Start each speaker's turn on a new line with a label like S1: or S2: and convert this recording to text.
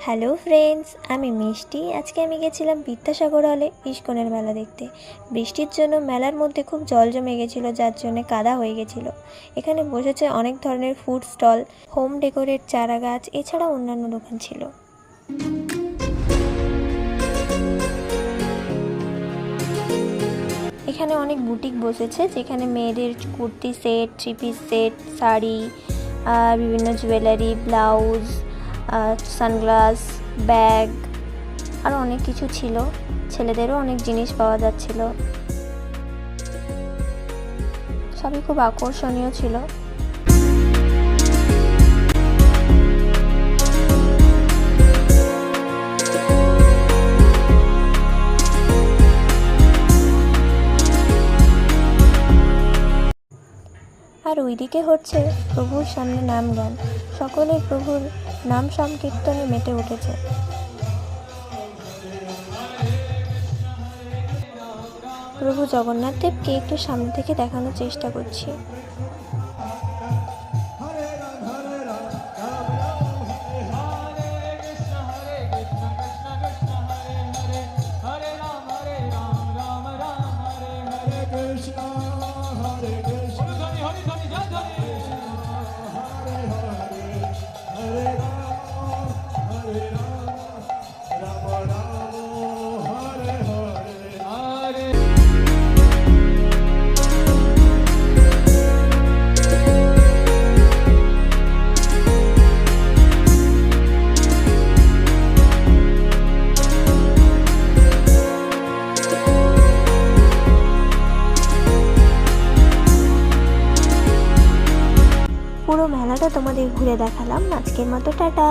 S1: Hello friends, আমি মিষ্টি। আজকে আমি গেছিলাম বিদ্যাসাগর হলে ইস্কনের মেলা দেখতে। বৃষ্টির জন্য মেলার মধ্যে খুব জল জমে গেছিলো, যার জন্য কাদা হয়ে গেছিলো। এখানে বসেছে অনেক ধরনের ফুড স্টল, হোম ডেকোরেট, চারা গাছ, এছাড়াও অন্যান্য দোকান ছিল। এখানে অনেক বুটিক বসেছে, যেখানে মেয়েদের kurti set, three piece set, sari, বিভিন্ন জুয়েলারি, ব্লাউজ, সানগ্লাস, ব্যাগ আর অনেক কিছু ছিল। ছেলেদেরও অনেক জিনিস পাওয়া যাচ্ছিল, সবই খুব আকর্ষণীয় ছিল। আর ওইদিকে হচ্ছে প্রভুর সামনে নাম গান, সকলে প্রভুর নাম সংকীর্তনে মেতে উঠেছে। প্রভু জগন্নাথ দেবকে একটু সামনে থেকে দেখানোর চেষ্টা করছি। পুরো মেলাটা তোমাদের ঘুরে দেখালাম। আজকের মতো টাটা।